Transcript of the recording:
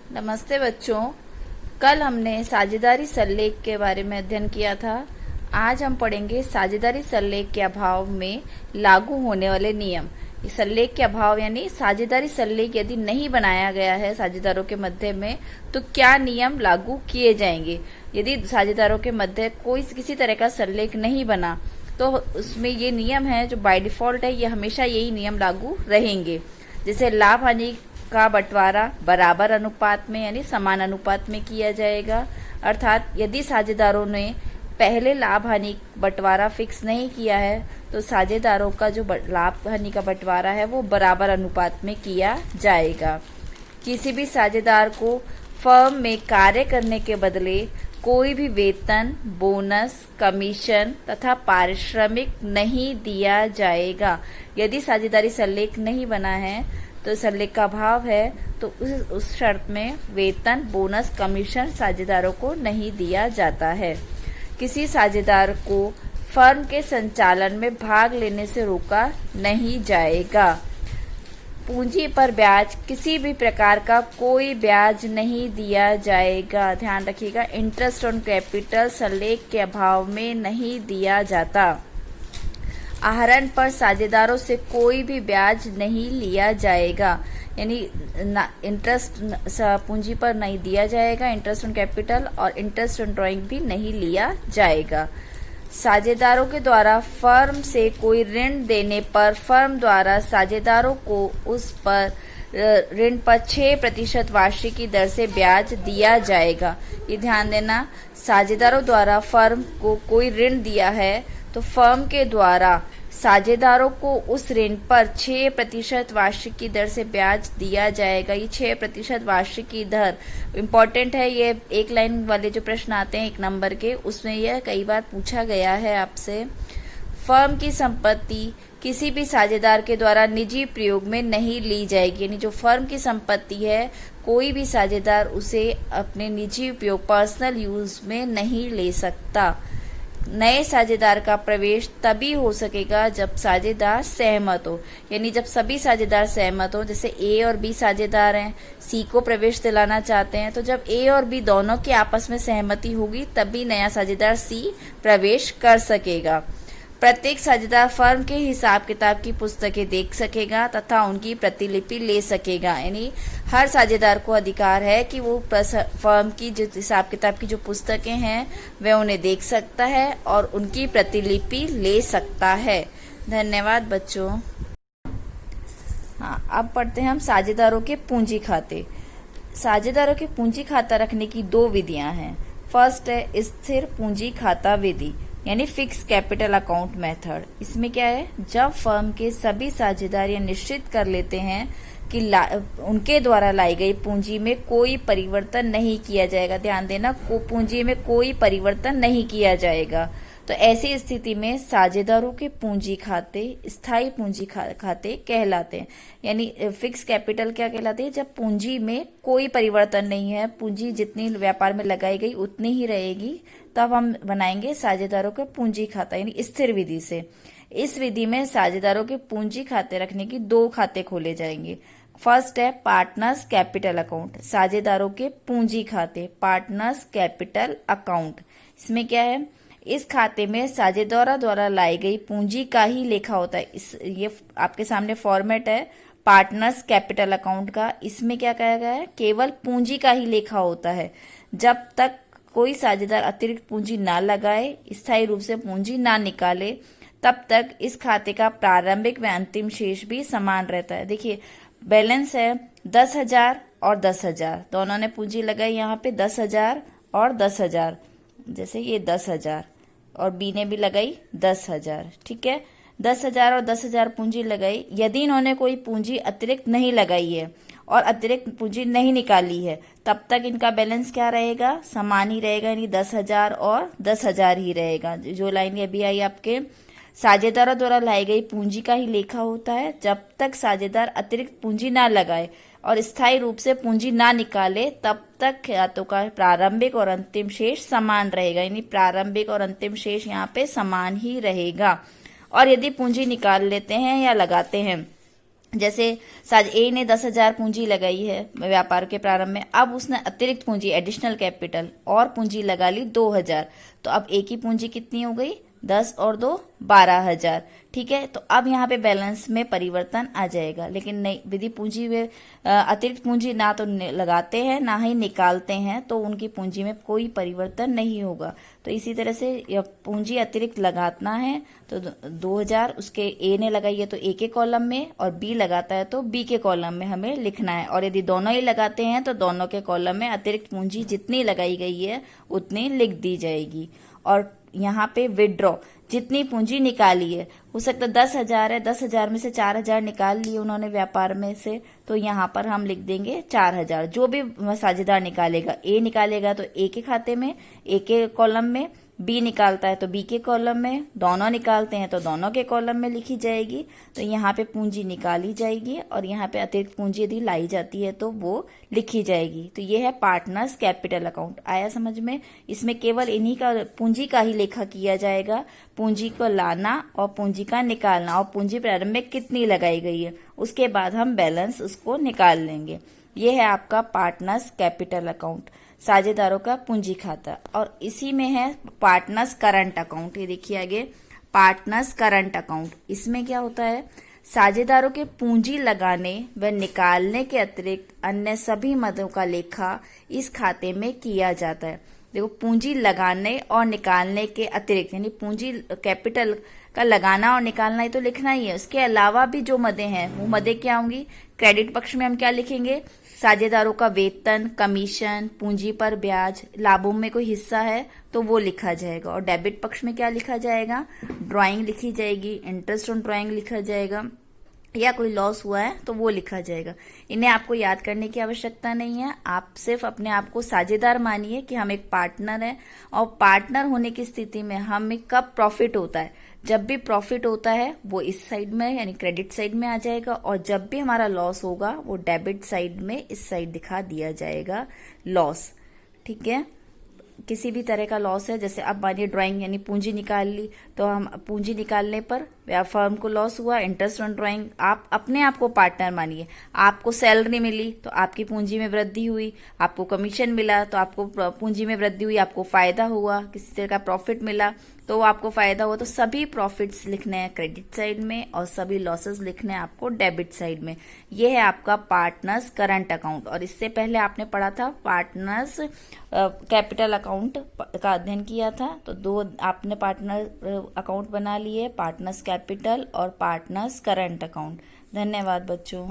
नमस्ते बच्चों। कल हमने साझेदारी सरलेख के बारे में अध्ययन किया था। आज हम पढ़ेंगे साझेदारी सरलेख के अभाव में लागू होने वाले नियम। सरलेख के अभाव यानी साझेदारी सरलेख यदि नहीं बनाया गया है साझेदारों के मध्य में तो क्या नियम लागू किए जाएंगे। यदि साझेदारों के मध्य कोई किसी तरह का सरलेख नहीं बना तो उसमें ये नियम है जो बाय डिफॉल्ट है, ये हमेशा यही नियम लागू रहेंगे। जैसे लाभ हानि का बंटवारा बराबर अनुपात में यानी समान अनुपात में किया जाएगा। अर्थात यदि साझेदारों ने पहले लाभ हानि बंटवारा फिक्स नहीं किया है तो साझेदारों का जो लाभ हानि का बंटवारा है वो बराबर अनुपात में किया जाएगा। किसी भी साझेदार को फर्म में कार्य करने के बदले कोई भी वेतन, बोनस, कमीशन तथा पारिश्रमिक नहीं दिया जाएगा। यदि साझेदारी सरलेख नहीं बना है तो सरलेख का अभाव है तो उस शर्त में वेतन, बोनस, कमीशन साझेदारों को नहीं दिया जाता है। किसी साझेदार को फर्म के संचालन में भाग लेने से रोका नहीं जाएगा। पूंजी पर ब्याज, किसी भी प्रकार का कोई ब्याज नहीं दिया जाएगा। ध्यान रखिएगा, इंटरेस्ट ऑन कैपिटल सरलेख के अभाव में नहीं दिया जाता। आहरण पर साझेदारों से कोई भी ब्याज नहीं लिया जाएगा, यानी इंटरेस्ट पूंजी पर नहीं दिया जाएगा, इंटरेस्ट ऑन कैपिटल और इंटरेस्ट ऑन ड्राइंग भी नहीं लिया जाएगा। साझेदारों के द्वारा फर्म से कोई ऋण देने पर फर्म द्वारा साझेदारों को उस पर ऋण पर 6% वार्षिक की दर से ब्याज दिया जाएगा। ये ध्यान देना, साझेदारों द्वारा फर्म को कोई ऋण दिया है तो फर्म के द्वारा साझेदारों को उस ऋण पर 6% वार्षिक की दर से ब्याज दिया जाएगा। ये 6% वार्षिक की दर इम्पोर्टेंट है। ये एक लाइन वाले जो प्रश्न आते हैं 1 नंबर के, उसमें यह कई बार पूछा गया है आपसे। फर्म की संपत्ति किसी भी साझेदार के द्वारा निजी प्रयोग में नहीं ली जाएगी, यानी जो फर्म की संपत्ति है कोई भी साझेदार उसे अपने निजी उपयोग, पर्सनल यूज में नहीं ले सकता। नए साझेदार का प्रवेश तभी हो सकेगा जब साझेदार सहमत हो, यानी जब सभी साझेदार सहमत हो। जैसे ए और बी साझेदार हैं, सी को प्रवेश दिलाना चाहते हैं, तो जब ए और बी दोनों की आपस में सहमति होगी तभी नया साझेदार सी प्रवेश कर सकेगा। प्रत्येक साझेदार फर्म के हिसाब किताब की पुस्तकें देख सकेगा तथा उनकी प्रतिलिपि ले सकेगा, यानी हर साझेदार को अधिकार है कि वो फर्म की जो हिसाब किताब की जो पुस्तकें हैं वह उन्हें देख सकता है और उनकी प्रतिलिपि ले सकता है। धन्यवाद बच्चों। हाँ, अब पढ़ते हैं हम साझेदारों के पूंजी खाते। साझेदारों के पूंजी खाता रखने की 2 विधियां हैं। फर्स्ट है स्थिर पूंजी खाता विधि, यानी फिक्स कैपिटल अकाउंट मेथड। इसमें क्या है, जब फर्म के सभी साझेदार ये निश्चित कर लेते हैं कि उनके द्वारा लाई गई पूंजी में कोई परिवर्तन नहीं किया जाएगा। ध्यान देना, पूंजी में कोई परिवर्तन नहीं किया जाएगा, तो ऐसी स्थिति में साझेदारों के पूंजी खाते स्थायी पूंजी खाते कहलाते हैं। यानी फिक्स कैपिटल क्या कहलाते हैं, जब पूंजी में कोई परिवर्तन नहीं है, पूंजी जितनी व्यापार में लगाई गई उतनी ही रहेगी, तब हम बनाएंगे साझेदारों का पूंजी खाता, यानी स्थिर विधि से। इस विधि में साझेदारों के पूंजी खाते रखने की 2 खाते खोले जाएंगे। फर्स्ट है पार्टनर्स कैपिटल अकाउंट, साझेदारों के पूंजी खाते, पार्टनर्स कैपिटल अकाउंट। इसमें क्या है, इस खाते में साझेदारों द्वारा लाई गई पूंजी का ही लेखा होता है। ये आपके सामने फॉर्मेट है पार्टनर्स कैपिटल अकाउंट का। इसमें क्या कहा गया है, केवल पूंजी का ही लेखा होता है। जब तक कोई साझेदार अतिरिक्त पूंजी ना लगाए, स्थायी रूप से पूंजी ना निकाले, तब तक इस खाते का प्रारंभिक व अंतिम शेष भी समान रहता है। देखिए, बैलेंस है 10,000 और 10,000, दोनों ने पूंजी लगाई यहाँ पे 10,000 और 10,000। जैसे ये 10,000 और बी ने भी लगाई 10,000, ठीक है। 10,000 और 10,000 पूंजी लगाई। यदि इन्होंने कोई पूंजी अतिरिक्त नहीं लगाई है और अतिरिक्त पूंजी नहीं निकाली है, तब तक इनका बैलेंस क्या रहेगा, समान ही रहेगा, यानी 10,000 और 10,000 ही रहेगा। जो लाइन अभी आई आपके, साझेदारों द्वारा लाई गई पूंजी का ही लेखा होता है जब तक साझेदार अतिरिक्त पूंजी ना लगाए और स्थायी रूप से पूंजी ना निकाले, तब तक खातों का प्रारंभिक और अंतिम शेष समान रहेगा, यानी प्रारंभिक और अंतिम शेष यहाँ पे समान ही रहेगा। और यदि पूंजी निकाल लेते हैं या लगाते हैं जैसे ए ने 10,000 पूंजी लगाई है व्यापार के प्रारंभ में, अब उसने अतिरिक्त पूंजी एडिशनल कैपिटल और पूंजी लगा ली 2,000, तो अब ए की पूंजी कितनी हो गई 10 और 2 12,000। ठीक है, तो अब यहाँ पे बैलेंस में परिवर्तन आ जाएगा। लेकिन नहीं, यदि पूंजी में अतिरिक्त पूंजी ना तो लगाते हैं ना ही निकालते हैं तो उनकी पूंजी में कोई परिवर्तन नहीं होगा। तो इसी तरह से पूंजी अतिरिक्त लगाना है तो 2,000 उसके ए ने लगाई है तो ए के कॉलम में, और बी लगाता है तो बी के कॉलम में हमें लिखना है। और यदि दोनों ही लगाते हैं तो दोनों के कॉलम में अतिरिक्त पूंजी जितनी लगाई गई है उतनी लिख दी जाएगी। और यहाँ पे विड्रॉ, जितनी पूंजी निकाली है, हो सकता है 10,000 है, 10,000 में से 4,000 निकाल लिए उन्होंने व्यापार में से, तो यहाँ पर हम लिख देंगे 4,000। जो भी साझेदार निकालेगा, ए निकालेगा तो ए के खाते में, ए के कॉलम में, बी निकालता है तो बी के कॉलम में, दोनों निकालते हैं तो दोनों के कॉलम में लिखी जाएगी। तो यहाँ पे पूंजी निकाली जाएगी और यहाँ पे अतिरिक्त पूंजी यदि लाई जाती है तो वो लिखी जाएगी। तो ये है पार्टनर्स कैपिटल अकाउंट। आया समझ में? इसमें केवल इन्हीं का पूंजी का ही लेखा किया जाएगा, पूंजी को लाना और पूंजी का निकालना, और पूंजी प्रारंभ में कितनी लगाई गई है उसके बाद हम बैलेंस उसको निकाल लेंगे। ये है आपका पार्टनर्स कैपिटल अकाउंट, साझेदारों का पूंजी खाता। और इसी में है पार्टनर्स करंट अकाउंट। ये देखिए आगे, पार्टनर्स करंट अकाउंट। इसमें क्या होता है, साझेदारों के पूंजी लगाने व निकालने के अतिरिक्त अन्य सभी मदों का लेखा इस खाते में किया जाता है। देखो, पूंजी लगाने और निकालने के अतिरिक्त, यानी पूंजी कैपिटल का लगाना और निकालना ही तो लिखना ही है, उसके अलावा भी जो मदें हैं वो मदें क्या होंगी। क्रेडिट पक्ष में हम क्या लिखेंगे, साझेदारों का वेतन, कमीशन, पूंजी पर ब्याज, लाभों में कोई हिस्सा है तो वो लिखा जाएगा। और डेबिट पक्ष में क्या लिखा जाएगा, ड्राइंग लिखी जाएगी, इंटरेस्ट ऑन ड्राइंग लिखा जाएगा, या कोई लॉस हुआ है तो वो लिखा जाएगा। इन्हें आपको याद करने की आवश्यकता नहीं है, आप सिर्फ अपने आप को साझेदार मानिए कि हम एक पार्टनर है। और पार्टनर होने की स्थिति में हमें कब प्रॉफिट होता है, जब भी प्रॉफिट होता है वो इस साइड में यानी क्रेडिट साइड में आ जाएगा, और जब भी हमारा लॉस होगा वो डेबिट साइड में इस साइड दिखा दिया जाएगा लॉस। ठीक है, किसी भी तरह का लॉस है, जैसे अब मानिए ड्राइंग यानी पूंजी निकाल ली, तो हम पूंजी निकालने पर फर्म को लॉस हुआ, इंटरेस्ट ऑन ड्राइंग, आप अपने आप को पार्टनर मानिए। आपको सैलरी मिली तो आपकी पूंजी में वृद्धि हुई, आपको कमीशन मिला तो आपको पूंजी में वृद्धि हुई, आपको फायदा हुआ, किसी तरह का प्रॉफिट मिला तो आपको फायदा हुआ। तो सभी प्रॉफिट्स लिखने हैं क्रेडिट साइड में और सभी लॉसेस लिखने हैं आपको डेबिट साइड में। ये है आपका पार्टनर्स करंट अकाउंट। और इससे पहले आपने पढ़ा था पार्टनर्स कैपिटल अकाउंट का अध्ययन किया था, तो दो आपने पार्टनर अकाउंट बना लिए, पार्टनर्स कैपिटल और पार्टनर्स करंट अकाउंट। धन्यवाद बच्चों।